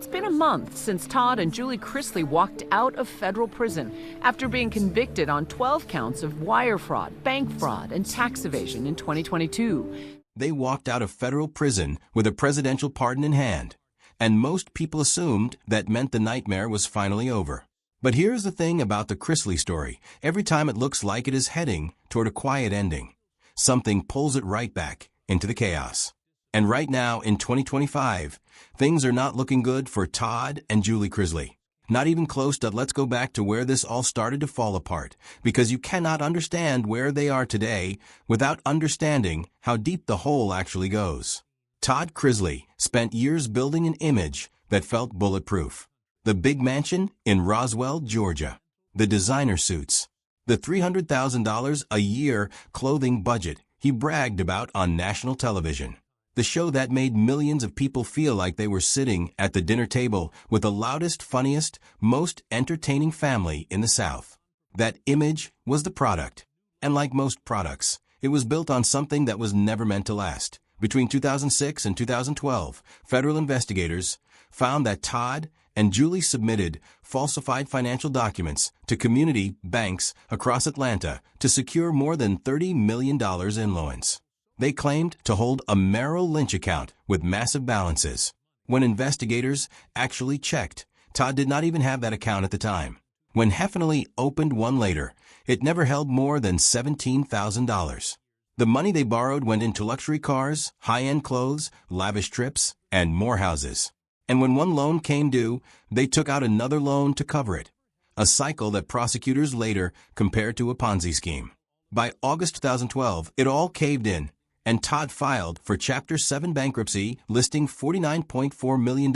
It's been a month since Todd and Julie Chrisley walked out of federal prison after being convicted on 12 counts of wire fraud, bank fraud, and tax evasion in 2022. They walked out of federal prison with a presidential pardon in hand, and most people assumed that meant the nightmare was finally over. But here's the thing about the Chrisley story. Every time it looks like it is heading toward a quiet ending, something pulls it right back into the chaos. And right now, in 2025, things are not looking good for Todd and Julie Chrisley. Not even close to. Let's go back to where this all started to fall apart, because you cannot understand where they are today without understanding how deep the hole actually goes. Todd Chrisley spent years building an image that felt bulletproof. The big mansion in Roswell, Georgia. The designer suits. The $300,000 a year clothing budget he bragged about on national television. The show that made millions of people feel like they were sitting at the dinner table with the loudest, funniest, most entertaining family in the South. That image was the product. And like most products, it was built on something that was never meant to last. Between 2006 and 2012, federal investigators found that Todd and Julie submitted falsified financial documents to community banks across Atlanta to secure more than $30 million in loans. They claimed to hold a Merrill Lynch account with massive balances. When investigators actually checked, Todd did not even have that account at the time. When Heffinelli opened one later, it never held more than $17,000. The money they borrowed went into luxury cars, high-end clothes, lavish trips, and more houses. And when one loan came due, they took out another loan to cover it. A cycle that prosecutors later compared to a Ponzi scheme. By August 2012, it all caved in, and Todd filed for Chapter 7 bankruptcy, listing $49.4 million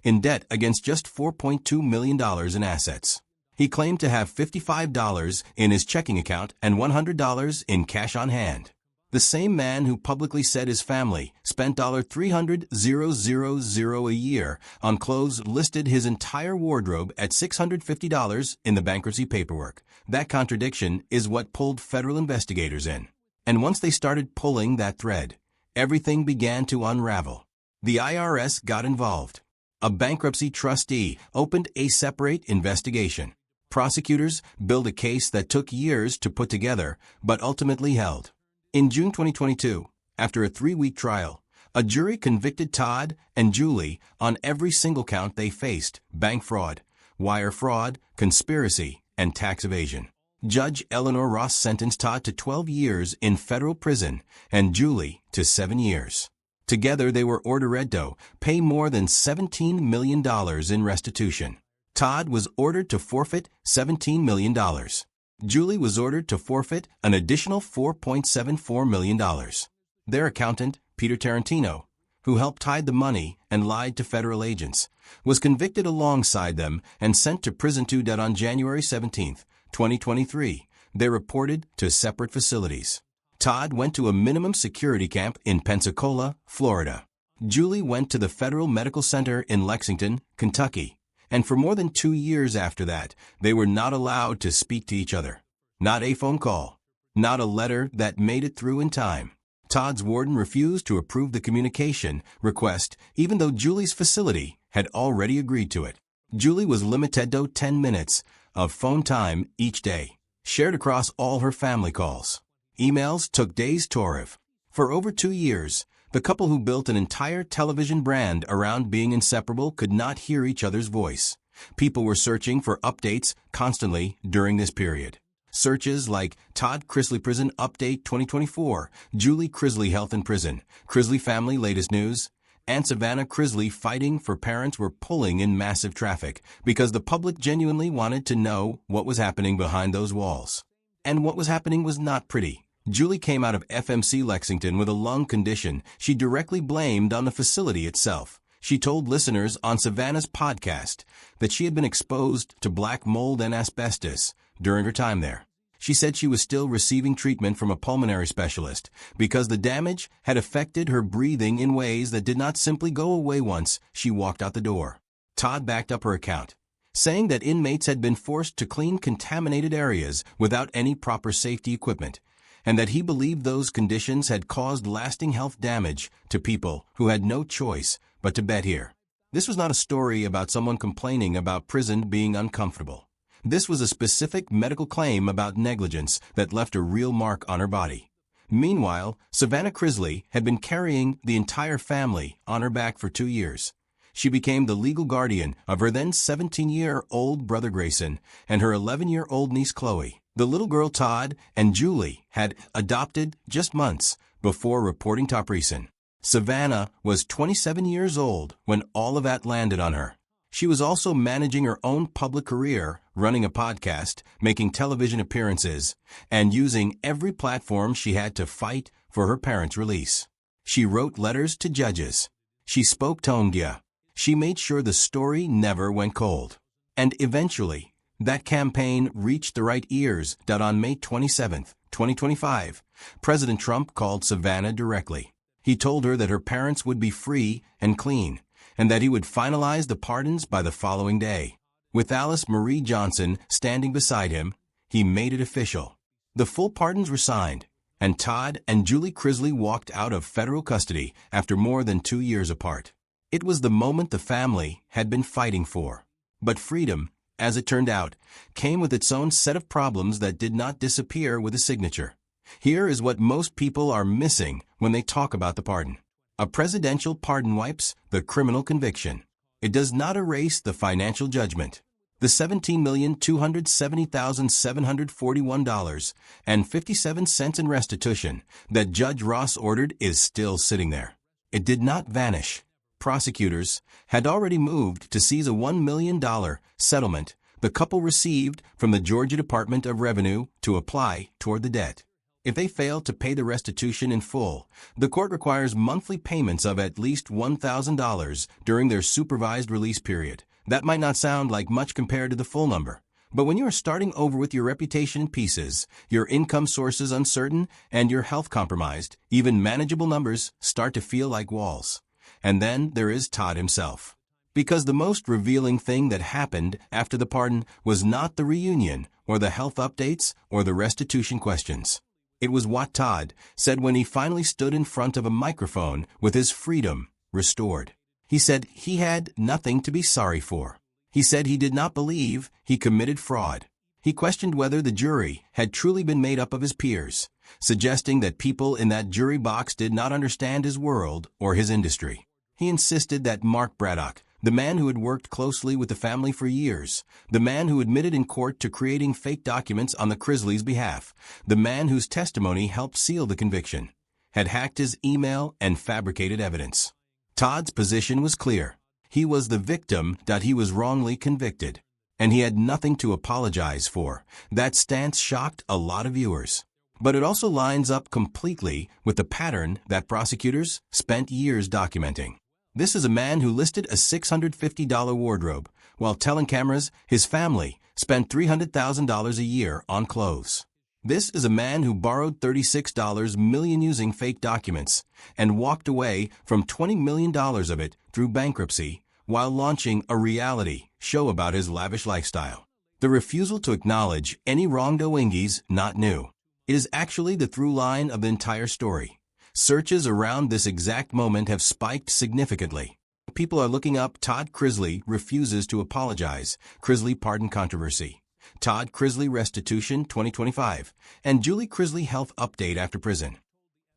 in debt against just $4.2 million in assets. He claimed to have $55 in his checking account and $100 in cash on hand. The same man who publicly said his family spent $300,000 a year on clothes listed his entire wardrobe at $650 in the bankruptcy paperwork. That contradiction is what pulled federal investigators in. And once they started pulling that thread, everything began to unravel. The IRS got involved. A bankruptcy trustee opened a separate investigation. Prosecutors built a case that took years to put together, but ultimately held. In June 2022, after a 3-week trial, a jury convicted Todd and Julie on every single count they faced: bank fraud, wire fraud, conspiracy, and tax evasion. Judge Eleanor Ross sentenced Todd to 12 years in federal prison and Julie to 7 years. Together, they were ordered to pay more than $17 million in restitution. Todd was ordered to forfeit $17 million. Julie was ordered to forfeit an additional $4.74 million. Their accountant, Peter Tarantino, who helped hide the money and lied to federal agents, was convicted alongside them and sent to prison on January 17, 2023. They reported to separate facilities. Todd went to a minimum security camp in Pensacola, Florida. Julie went to the Federal Medical Center in Lexington, Kentucky. And for more than 2 years after that, they were not allowed to speak to each other. Not a phone call. Not a letter that made it through in time. Todd's warden refused to approve the communication request, even though Julie's facility had already agreed to it. Julie was limited to 10 minutes of phone time each day, shared across all her family calls. Emails took days to arrive. For over 2 years, the couple who built an entire television brand around being inseparable could not hear each other's voice. People were searching for updates constantly during this period. Searches like Todd Chrisley Prison Update 2024, Julie Chrisley Health in Prison, Chrisley Family Latest News, and Savannah Chrisley Fighting for Parents were pulling in massive traffic because the public genuinely wanted to know what was happening behind those walls. And what was happening was not pretty. Julie came out of FMC Lexington with a lung condition she directly blamed on the facility itself. She told listeners on Savannah's podcast that she had been exposed to black mold and asbestos during her time there. She said she was still receiving treatment from a pulmonary specialist because the damage had affected her breathing in ways that did not simply go away once she walked out the door. Todd backed up her account, saying that inmates had been forced to clean contaminated areas without any proper safety equipment, and that he believed those conditions had caused lasting health damage to people who had no choice but to bed here. This was not a story about someone complaining about prison being uncomfortable. This was a specific medical claim about negligence that left a real mark on her body. Meanwhile, Savannah Chrisley had been carrying the entire family on her back for 2 years. She became the legal guardian of her then 17-year-old brother Grayson and her 11-year-old niece Chloe. The little girl Todd and Julie had adopted just months before reporting top recent. Savannah was 27 years old when all of that landed on her. She was also managing her own public career, running a podcast, making television appearances, and using every platform she had to fight for her parents' release. She wrote letters to judges. She spoke Tonga. She made sure the story never went cold. And eventually, that campaign reached the right ears. On May 27, 2025, President Trump called Savannah directly. He told her that her parents would be free and clean, and that he would finalize the pardons by the following day. With Alice Marie Johnson standing beside him, he made it official. The full pardons were signed, and Todd and Julie Chrisley walked out of federal custody after more than 2 years apart. It was the moment the family had been fighting for. But freedom, as it turned out, came with its own set of problems that did not disappear with a signature. Here is what most people are missing when they talk about the pardon. A presidential pardon wipes the criminal conviction. It does not erase the financial judgment. The $17,270,741.57 in restitution that Judge Ross ordered is still sitting there. It did not vanish. Prosecutors had already moved to seize a $1 million settlement the couple received from the Georgia Department of Revenue to apply toward the debt. If they fail to pay the restitution in full, the court requires monthly payments of at least $1,000 during their supervised release period. That might not sound like much compared to the full number, but when you are starting over with your reputation in pieces, your income sources uncertain, and your health compromised, even manageable numbers start to feel like walls. And then there is Todd himself. Because the most revealing thing that happened after the pardon was not the reunion or the health updates or the restitution questions. It was what Todd said when he finally stood in front of a microphone with his freedom restored. He said he had nothing to be sorry for. He said he did not believe he committed fraud. He questioned whether the jury had truly been made up of his peers, suggesting that people in that jury box did not understand his world or his industry. He insisted that Mark Braddock, the man who had worked closely with the family for years, the man who admitted in court to creating fake documents on the Chrisleys' behalf, the man whose testimony helped seal the conviction, had hacked his email and fabricated evidence. Todd's position was clear. He was the victim that he was wrongly convicted, and he had nothing to apologize for. That stance shocked a lot of viewers. But it also lines up completely with the pattern that prosecutors spent years documenting. This is a man who listed a $650 wardrobe, while telling cameras his family spent $300,000 a year on clothes. This is a man who borrowed $36 million using fake documents and walked away from $20 million of it through bankruptcy while launching a reality show about his lavish lifestyle. The refusal to acknowledge any wrongdoing is not new. It is actually the through line of the entire story. Searches around this exact moment have spiked significantly. People are looking up Todd Chrisley refuses to apologize, Chrisley pardon controversy, Todd Chrisley restitution 2025, and Julie Chrisley health update after prison.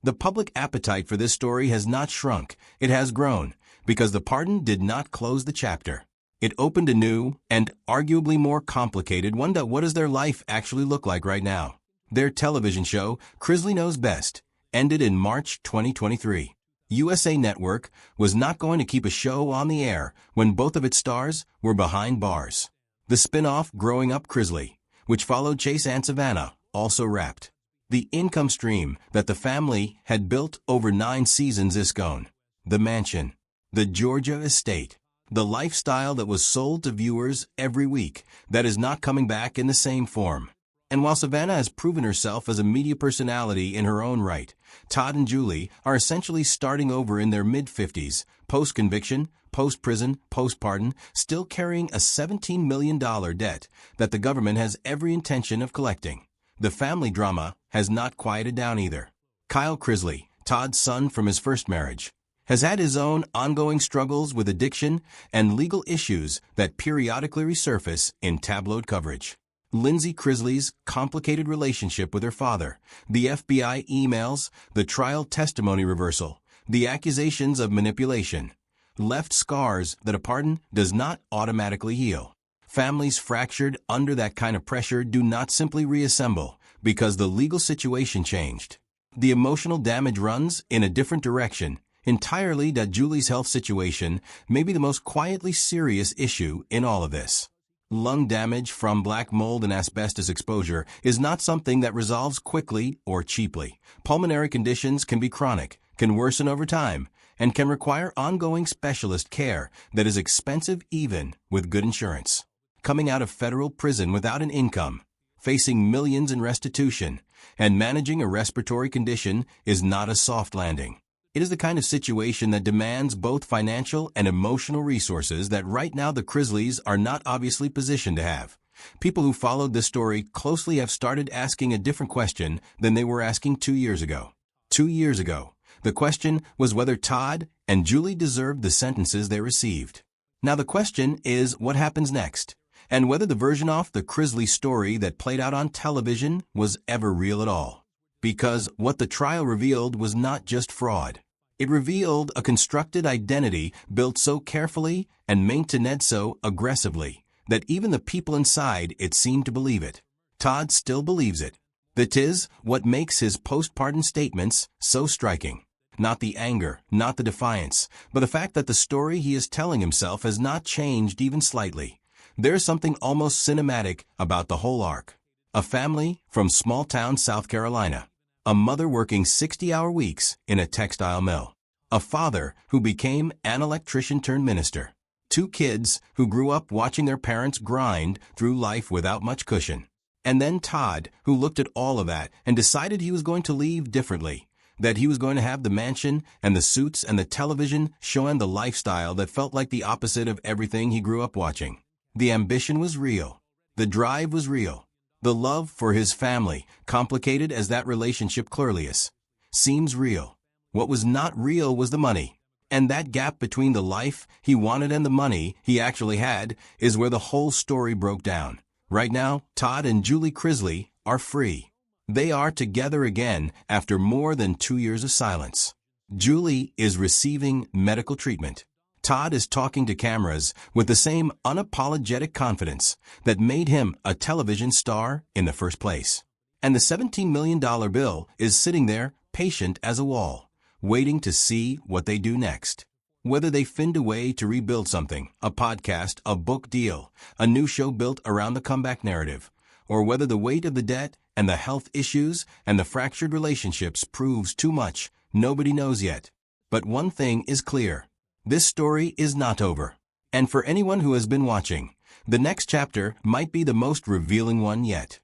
The public appetite for this story has not shrunk, it has grown, because the pardon did not close the chapter. It opened a new and arguably more complicated one. What does their life actually look like right now? Their television show, Chrisley Knows Best, ended in March 2023. USA Network was not going to keep a show on the air when both of its stars were behind bars. The spin-off Growing Up Chrisley, which followed Chase and Savannah, also wrapped. The income stream that the family had built over 9 seasons is gone. The mansion, the Georgia estate, the lifestyle that was sold to viewers every week, that is not coming back in the same form. And while Savannah has proven herself as a media personality in her own right, Todd and Julie are essentially starting over in their mid-50s, post-conviction, post-prison, post-pardon, still carrying a $17 million debt that the government has every intention of collecting. The family drama has not quieted down either. Kyle Chrisley, Todd's son from his first marriage, has had his own ongoing struggles with addiction and legal issues that periodically resurface in tabloid coverage. Lindsay Chrisley's complicated relationship with her father, the FBI emails, the trial testimony reversal, the accusations of manipulation, left scars that a pardon does not automatically heal. Families fractured under that kind of pressure do not simply reassemble because the legal situation changed. The emotional damage runs in a different direction, entirely that Julie's health situation may be the most quietly serious issue in all of this. Lung damage from black mold and asbestos exposure is not something that resolves quickly or cheaply. Pulmonary conditions can be chronic, can worsen over time, and can require ongoing specialist care that is expensive even with good insurance. Coming out of federal prison without an income, facing millions in restitution, and managing a respiratory condition is not a soft landing. It is the kind of situation that demands both financial and emotional resources that right now the Chrisleys are not obviously positioned to have. People who followed this story closely have started asking a different question than they were asking 2 years ago. 2 years ago, the question was whether Todd and Julie deserved the sentences they received. Now the question is what happens next, and whether the version of the Chrisley story that played out on television was ever real at all. Because what the trial revealed was not just fraud. It revealed a constructed identity built so carefully and maintained so aggressively that even the people inside it seemed to believe it. Todd still believes it. That is what makes his post-pardon statements so striking. Not the anger, not the defiance, but the fact that the story he is telling himself has not changed even slightly. There's something almost cinematic about the whole arc. A family from small-town South Carolina. A mother working 60-hour weeks in a textile mill. A father who became an electrician turned minister. 2 kids who grew up watching their parents grind through life without much cushion. And then Todd, who looked at all of that and decided he was going to leave differently. That he was going to have the mansion and the suits and the television showing the lifestyle that felt like the opposite of everything he grew up watching. The ambition was real. The drive was real. The love for his family, complicated as that relationship clearly is, seems real. What was not real was the money. And that gap between the life he wanted and the money he actually had is where the whole story broke down. Right now, Todd and Julie Chrisley are free. They are together again after more than 2 years of silence. Julie is receiving medical treatment. Todd is talking to cameras with the same unapologetic confidence that made him a television star in the first place. And the $17 million bill is sitting there, patient as a wall, waiting to see what they do next. Whether they find a way to rebuild something, a podcast, a book deal, a new show built around the comeback narrative, or whether the weight of the debt and the health issues and the fractured relationships proves too much, nobody knows yet. But one thing is clear. This story is not over. And for anyone who has been watching, the next chapter might be the most revealing one yet.